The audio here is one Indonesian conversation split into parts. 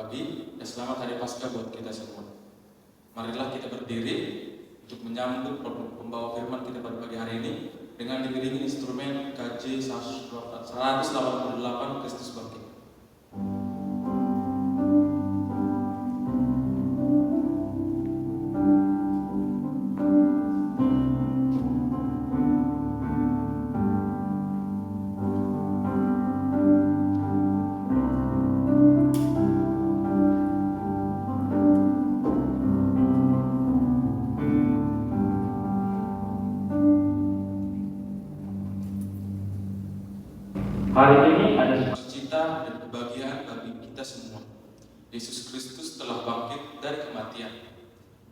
pagi dan selamat Hari Paskah buat kita semua. Marilah kita berdiri untuk menyambut pembawa firman kita pada pagi hari ini dengan diiringi instrumen KJ 188 Kristus Bangkit. Hari ini ada sukacita dan kebahagiaan bagi kita semua. Yesus Kristus telah bangkit dari kematian.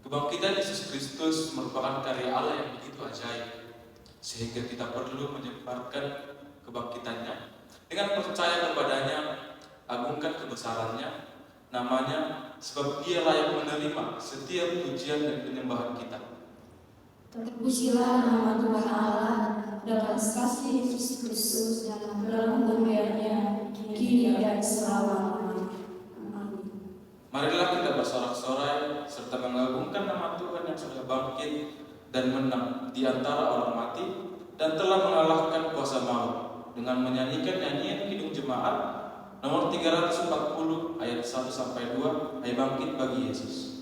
Kebangkitan Yesus Kristus merupakan karya Allah yang begitu ajaib, sehingga kita perlu menyebarkan kebangkitannya dengan percaya kepadanya, agungkan kebesarannya, namanya, sebab Dia layak menerima setiap pujian dan penyembahan kita. Terpujilah nama Tuhan Allah dalam kasih Yesus Kristus dalam kemuliaan-Nya kini dan selama-lamanya. Amin. Marilah kita bersorak-sorai serta mengagungkan nama Tuhan yang sudah bangkit dan menang di antara orang mati dan telah mengalahkan kuasa maut dengan menyanyikan nyanyian Kidung Jemaat nomor 340 ayat 1-2, Hai bangkit bagi Yesus.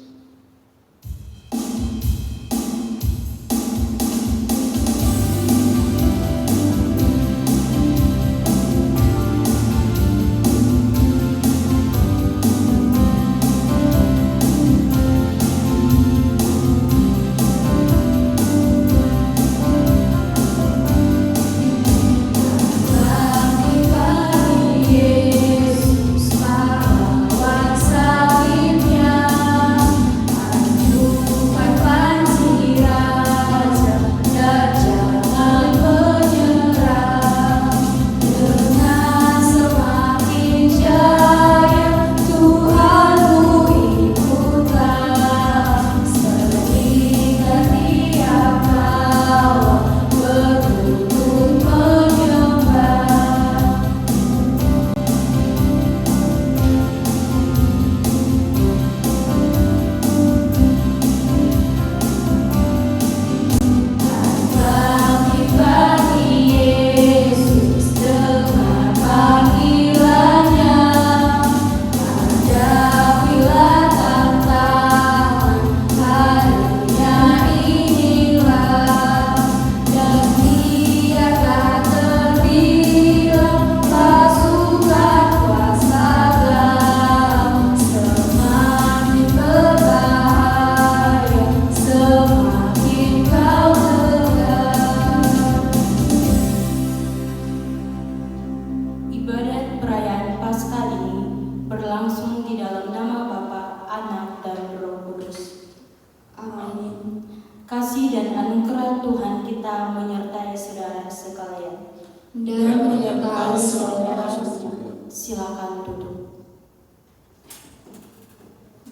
Kasih dan anugerah Tuhan kita menyertai saudara sekalian. Dan menyertai saudara sekalian. Silakan duduk.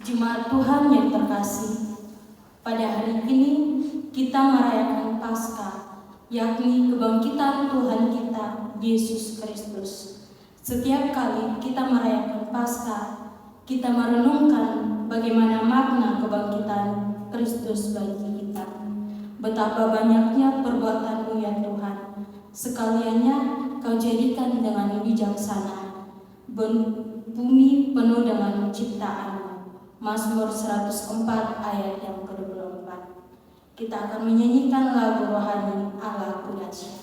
Jemaat Tuhan yang terkasih, pada hari ini kita merayakan Paskah, yakni kebangkitan Tuhan kita, Yesus Kristus. Setiap kali kita merayakan Paskah, kita merenungkan bagaimana makna kebangkitan Kristus bagi kita. Betapa banyaknya perbuatan-Mu ya Tuhan, sekaliannya Kau jadikan dengan bijaksana. Bumi penuh dengan ciptaan-Mu. Mazmur 104 ayat yang ke-24. Kita akan menyanyikan lagu rohani Allah Puji.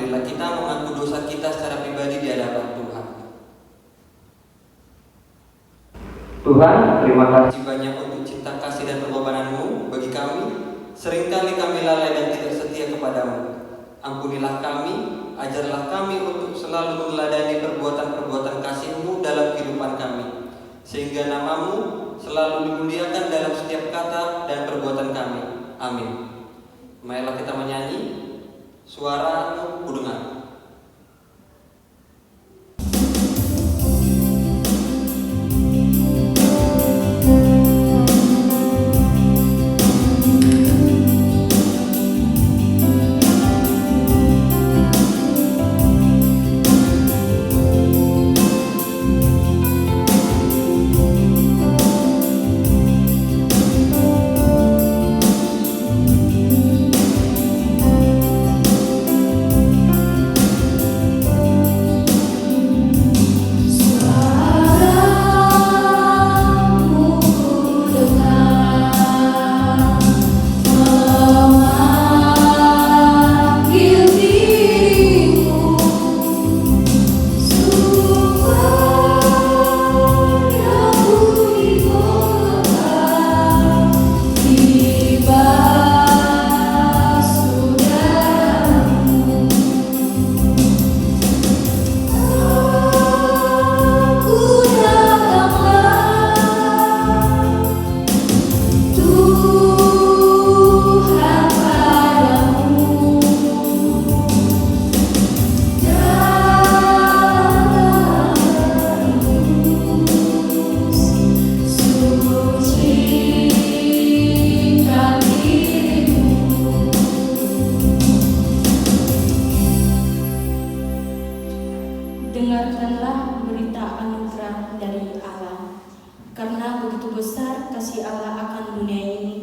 marilah kita mengaku dosa kita secara pribadi di hadapan Tuhan. Tuhan, terima kasih banyak untuk cinta kasih dan pengorbanan-Mu bagi kami. Seringkali kami lalai dan tidak setia kepadamu. Ampunilah kami, ajarlah kami untuk selalu meneladani perbuatan-perbuatan kasih-Mu dalam kehidupan kami, sehingga nama-Mu selalu dimuliakan dalam setiap kata dan perbuatan kami. Amin. Marilah kita menyanyi Suara-Mu Kudengar. Dengarkanlah berita anugerah dari Allah. Karena begitu besar kasih Allah akan dunia ini,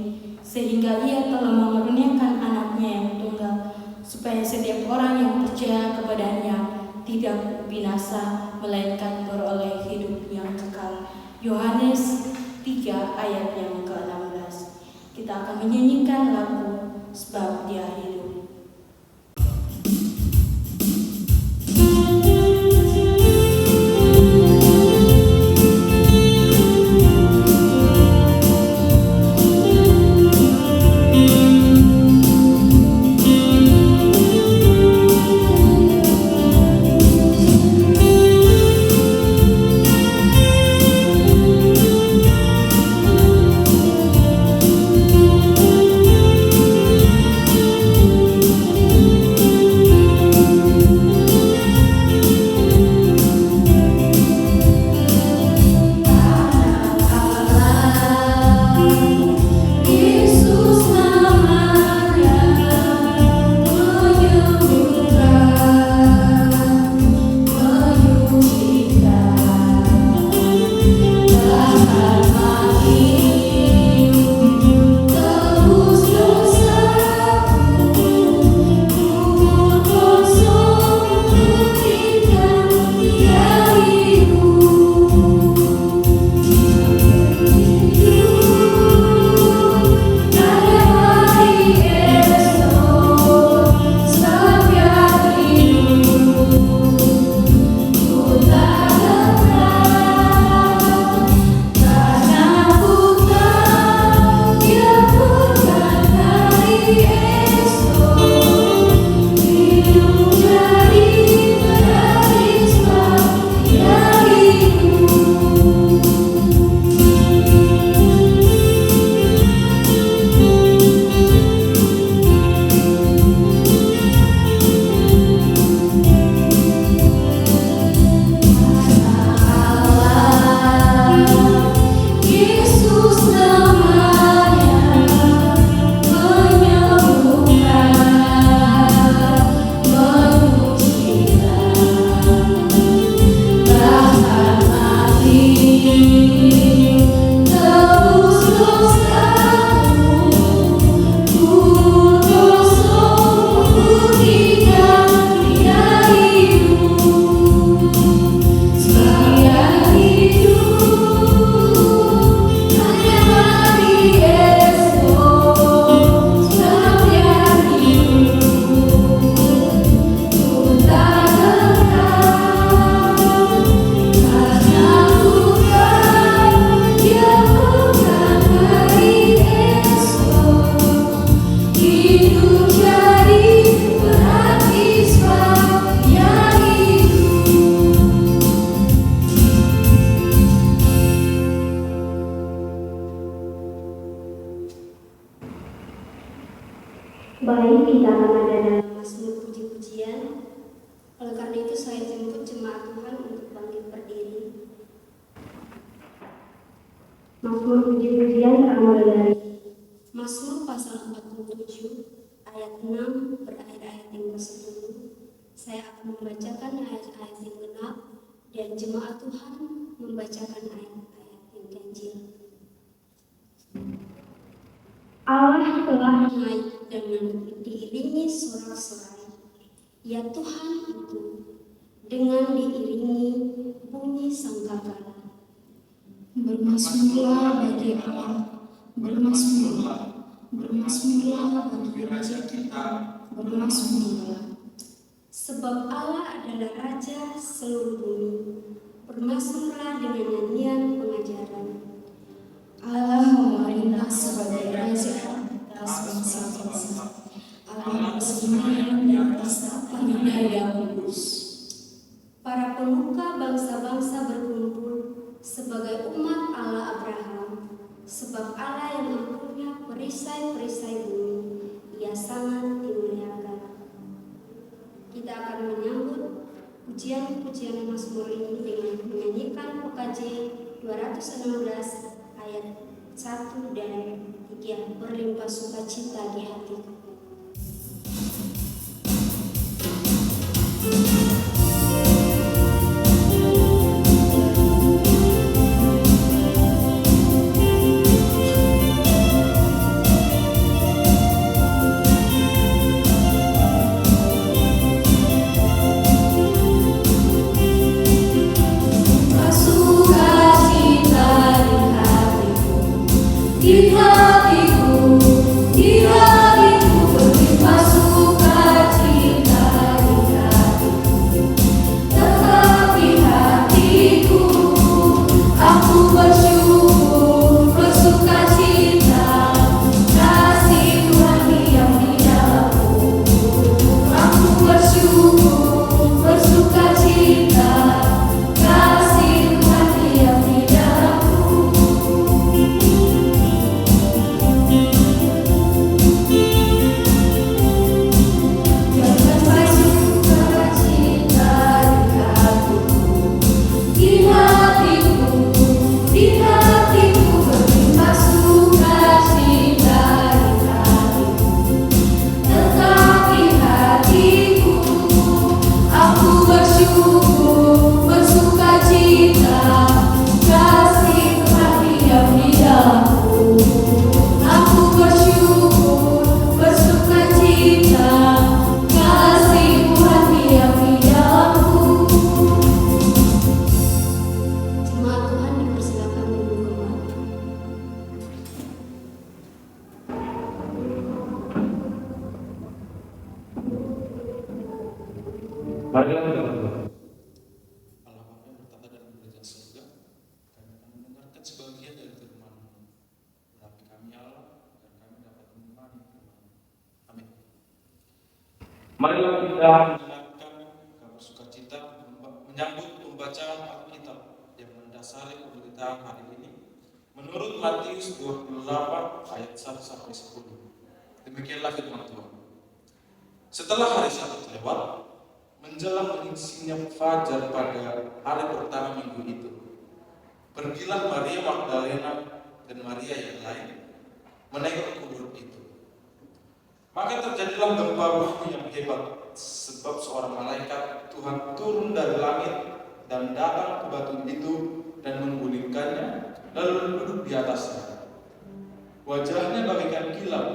sehingga Ia telah mengaruniakan anaknya yang tunggal, supaya setiap orang yang percaya kepadanya tidak binasa, melainkan beroleh hidup yang kekal. Yohanes 3 ayat yang ke-16. Kita akan menyanyikan lagu Sebab Dia Hidup. kita akan ada dalam Mazmur puji-pujian. Oleh karena itu saya jemput jemaat Tuhan untuk bangkit berdiri. Mazmur puji-pujian terambil dari Mazmur pasal 47 ayat 6 berakhir ayat yang ke-10. Saya akan membacakan ayat-ayat yang genap dan jemaat Tuhan membacakan ayat-ayat yang ganjil. Allah telah naik dengan diiringi sorak-sorai. Ya Tuhan itu dengan diiringi bunyi sangkakala. Bermasmurlah bagi Allah, bermasmurlah, bermasmurlah bagi Raja kita, bermasmurlah. Sebab Allah adalah Raja seluruh bumi. Bermasmurlah dengan nyanyian pengajaran. Allah memerintah sebagai Raja atas bangsa-bangsa. Allah bersemayam di atas tahtanya yang kudus. Para pemuka bangsa-bangsa berkumpul sebagai umat Allah Abraham. Sebab Allah yang mempunyai perisai-perisai bumi, Ia sangat dimuliakan. Kita akan menyambut pujian-pujian Mazmur ini dengan menyanyikan PKJ 216 ayat 1 dan 3, berlimpah sukacita di hatiku. Di hatiku berlimpah sukacita di hatiku. Tetapi hatiku, aku bersyukur bersukacita, kasih Tuhan diam di dalamku. Aku bersyukur bersukacita, kasih Tuhan diam di dalamku. Marilah kita berdoa. Allah Bapa yang bertata dalam kerajaan surga, kami akan mendengarkan sebagian dari firman-Mu. Berapi kami Allah, agar kami dapat mengimani firman-Mu. Amin. Marilah kita mendengarkan kabar sukacita menyambut pembacaan Alkitab yang mendasari pemberitaan hari ini menurut Matius 28 ayat 1 sampai 10. Demikianlah firman Tuhan. Setelah hari Sabat lewat, menjelang menyingsingnya fajar pada hari pertama minggu itu, pergilah Maria Magdalena dan Maria yang lain menengok kubur itu. Maka terjadilah gempa bumi yang hebat, sebab seorang malaikat Tuhan turun dari langit dan datang ke batu itu dan menggulingkannya, lalu duduk di atasnya. Wajahnya bagaikan kilat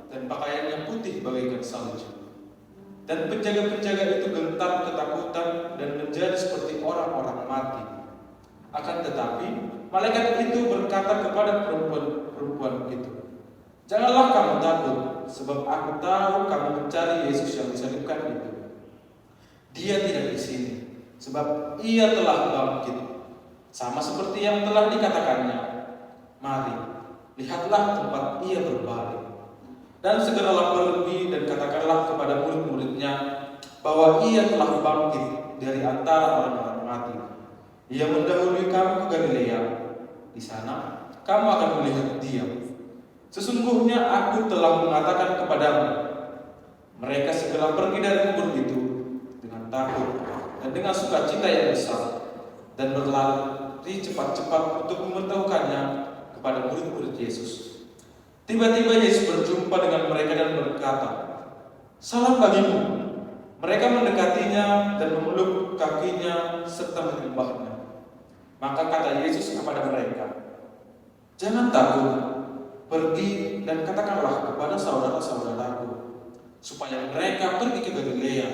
dan pakaiannya putih bagaikan salju. Dan penjaga-penjaga itu gentar ketakutan dan menjadi seperti orang-orang mati. Akan tetapi, malaikat itu berkata kepada perempuan itu, "Janganlah kamu takut, sebab aku tahu kamu mencari Yesus yang disalibkan itu. Dia tidak di sini, sebab Ia telah bangkit, sama seperti yang telah dikatakannya. Mari, lihatlah tempat Ia berbalik. Dan segeralah pergi dan katakanlah kepada murid-muridnya bahwa Ia telah bangkit dari antara orang-orang mati. Ia mendahului kamu ke Galilea. Di sana kamu akan melihat Dia. Sesungguhnya aku telah mengatakan kepadamu." Mereka segera pergi dari kubur itu dengan takut dan dengan sukacita yang besar, dan berlari cepat-cepat untuk memberitahukannya kepada murid-murid Yesus. Tiba-tiba Yesus berjumpa dengan mereka dan berkata, "Salam bagimu." Mereka mendekatinya dan memeluk kakinya serta menyembahnya. Maka kata Yesus kepada mereka, "Jangan takut, pergi dan katakanlah kepada saudara-saudaraku supaya mereka pergi ke Galilea,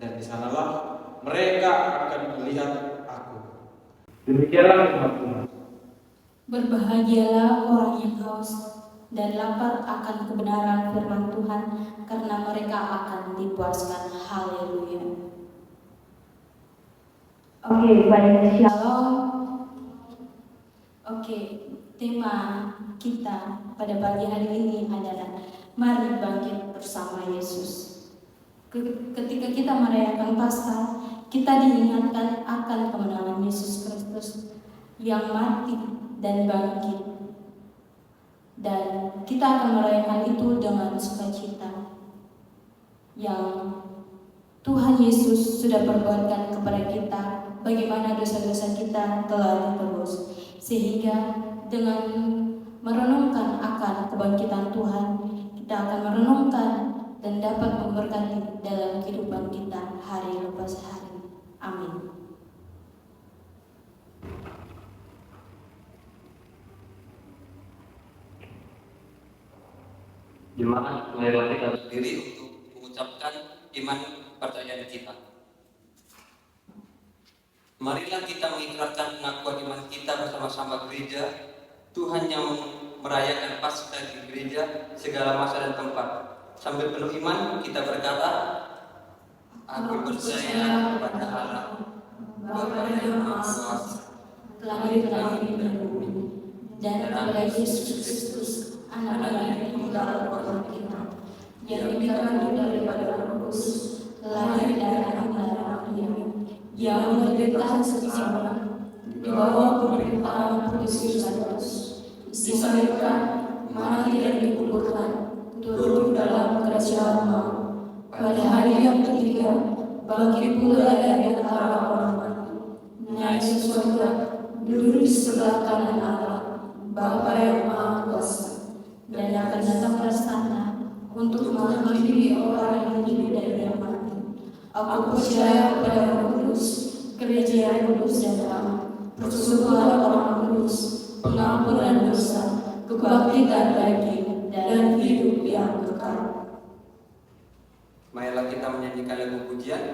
dan di sanalah mereka akan melihat aku." Demikianlah firman Tuhan. Berbahagialah orang yang haus dan lapar akan kebenaran firman Tuhan, karena mereka akan dipuaskan. Haleluya. Oke, baik. Shalom. Oke, tema kita pada pagi hari ini adalah mari bangkit bersama Yesus. Ketika kita merayakan Paskah, kita diingatkan akan kemenangan Yesus Kristus yang mati dan bangkit. Dan kita akan merayakan itu dengan sukacita yang Tuhan Yesus sudah perbuatkan kepada kita, bagaimana dosa-dosa kita telah ditebus. Sehingga dengan merenungkan akan kebangkitan Tuhan, kita akan merenungkan dan dapat memberkati dalam kehidupan kita hari lepas hari. Amin. Jemaat, marilah kita berdiri untuk mengucapkan iman percayaan kita. Marilah kita mengikrarkan pengakuan iman kita bersama-sama gereja. Tuhan yang merayakan Paskah di gereja segala masa dan tempat. Sambil penuh iman kita berkata, "Aku percaya kepada Allah, Bapa yang Maha Kuasa, Langit dan bumi, dan kepada Yesus Kristus, Anak yang tunggal Bapa kita, yang dikandung daripada Roh Kudus, lahir dari antara Maria, yang menderita sengsara, di bawah pemerintahan Pontius Pilatus, disalibkan, mati dan dikuburkan, turun dalam kerajaan maut. Pada hari yang ketiga, bangkit pula dari antara orang mati, naik ke surga, duduk di sebelah kanan Allah, Bapa yang Maha Kuasa, dan akan datang ke sana untuk menghakimi orang yang hidup dan yang mati. Aku percaya kepada Roh Kudus, gereja yang kudus dan damai, persekutuan orang kudus, pengampunan dosa, kebangkitan daging, dan hidup yang kekal. Marilah kita menyanyikan lagu pujian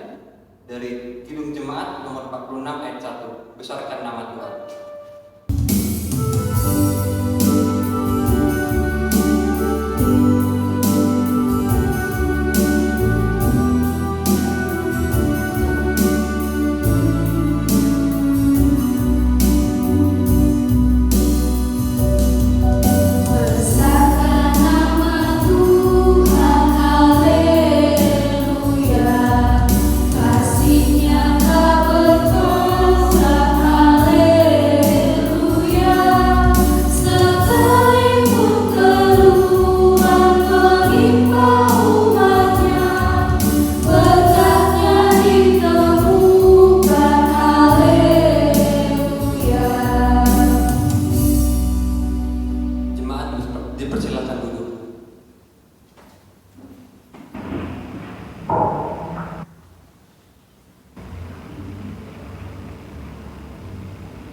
dari Kidung Jemaat nomor 46 ayat 1. Besarkan nama Tuhan. Besarkan nama Tuhan, haleluya. Kasih-Nya tak berkuasa, haleluya. Sekalipun keluhan menimpa umat-Nya, berkat-Nya ditemukan, haleluya. Jemaat dipersilakan duduk.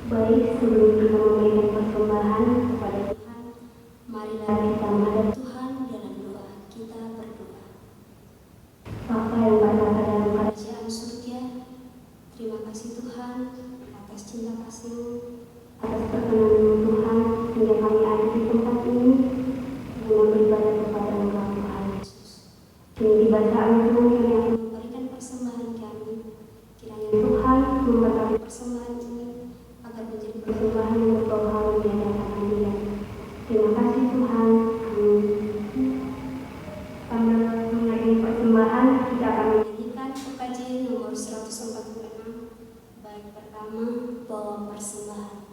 Baik, sebelum kita memberikan persembahan kepada Tuhan, marilah kita menghadap Tuhan dalam doa. Kita berdoa. Bapa yang berada dalam kerajaan surga, terima kasih Tuhan atas cinta kasih-Mu, atas perkenan-Mu Tuhan, hingga kami ada di tempat ini untuk beribadah kepada Engkau Tuhan Yesus. Kini tiba saatnya Tuhan kami akan memberikan persembahan kami. Kiranya Tuhan memberkati persembahan ini agar menjadi persembahan yang berbau harum di hadapan Dia. Terima kasih Tuhan. Amin. Sambil mengiringi persembahan, kita akan menyanyikan UKJ nomor 146. Baik pertama, bawa persembahan.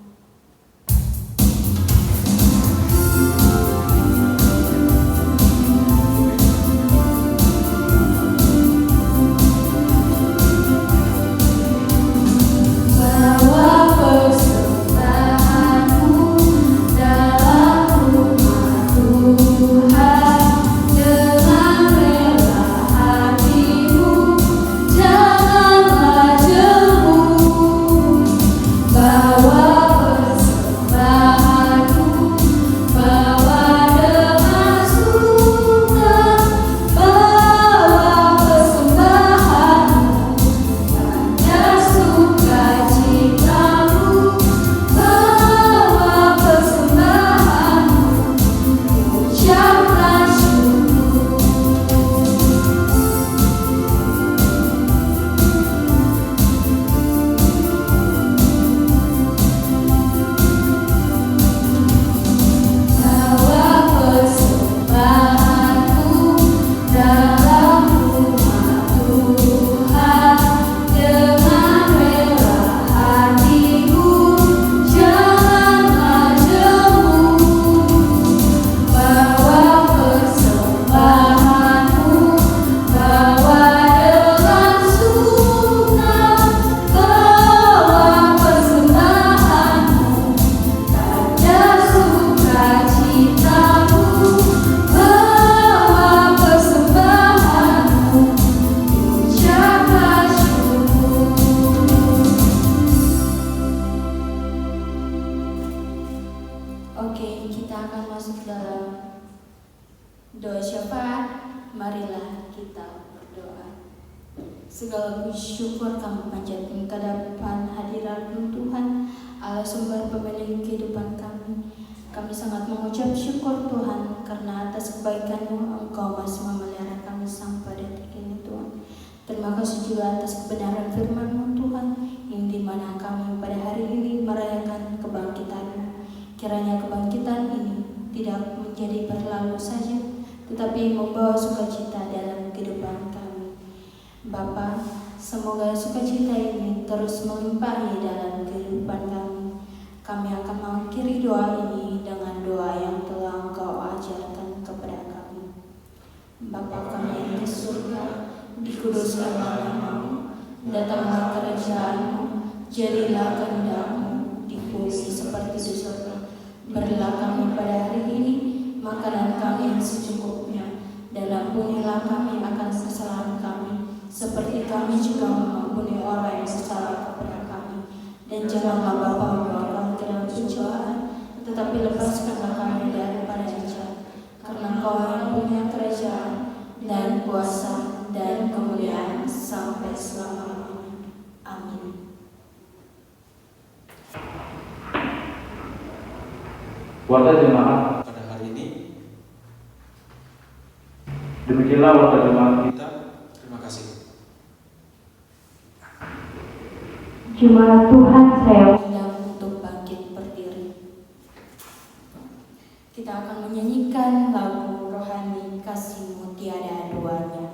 Segala puji syukur kami panjatkan ke hadapan hadirat Tuhan, Allah sumber pemilik kehidupan kami. Kami sangat mengucap syukur Tuhan, karena atas kebaikan-Mu Engkau masih memelihara kami sampai detik ini Tuhan. Terima kasih juga atas kebenaran firman-Mu Tuhan, yang dimana kami pada hari ini merayakan kebangkitan-Mu. Kiranya kebangkitan ini tidak menjadi berlalu saja, tetapi membawa sukacita dalam kehidupan kami. Bapa, semoga sukacita ini terus melimpahi dalam kehidupan kami. Kami akan mengakhiri doa ini dengan doa yang telah Engkau ajarkan kepada kami. Bapa kami yang di surga, dikuduskanlah nama-Mu, datanglah kerajaan-Mu, jadilah kehendak-Mu di bumi seperti di surga. Berilah kami pada hari ini makanan kami yang secukupnya, dan ampunilah kami akan kesalahan kami, seperti kami juga mengampuni orang yang bersalah kepada kami. Dan janganlah Bapa membawa kami ke dalam pencobaan, tetapi lepaskanlah kami daripada jahat. Karena Engkau yang punya kerajaan dan kuasa dan kemuliaan sampai selama-lamanya. Amin. Warta jemaat pada hari ini, demikianlah warta jemaat kita. Terima kasih. Jemaat Tuhan, saya Undang untuk bangkit berdiri. Kita akan menyanyikan lagu rohani Kasih-Mu Tiada Duanya.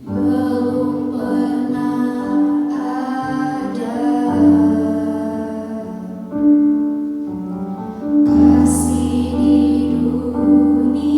Belum pernah ada kasih di dunia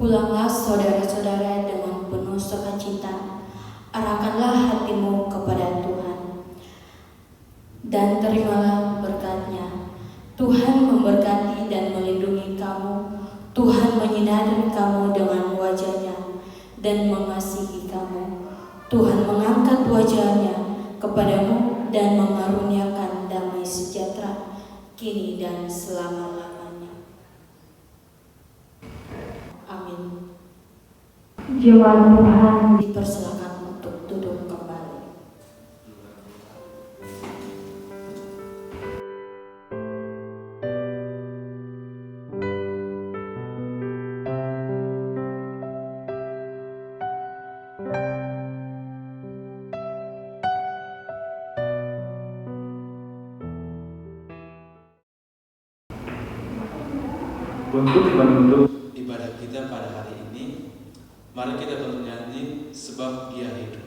Pulanglah saudara-saudara dengan penuh sukacita, arahkanlah hatimu kepada Tuhan, dan terimalah berkat-Nya. Tuhan memberkati dan melindungi kamu, Tuhan menyinari kamu dengan wajah-Nya dan mengasihi kamu. Tuhan mengangkat wajah-Nya kepadamu dan mengaruniakan damai sejahtera kini dan selama-lamanya. Amin. Jiwa Tuhan, Dipersilakan untuk duduk kembali. Untuk menutup ibadah kita pada hari ini, mari kita bernyanyi sebab Dia hidup.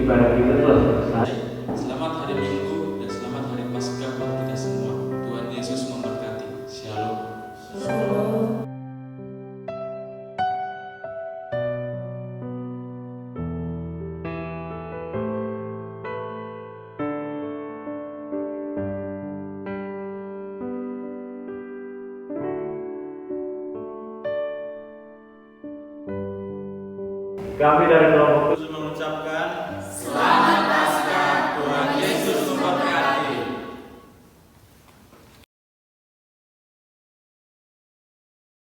Ibadah kita telah selesai. Selamat hari Minggu dan selamat hari Paskah buat kita semua. Tuhan Yesus memberkati. Shalom. Kami dari kelompok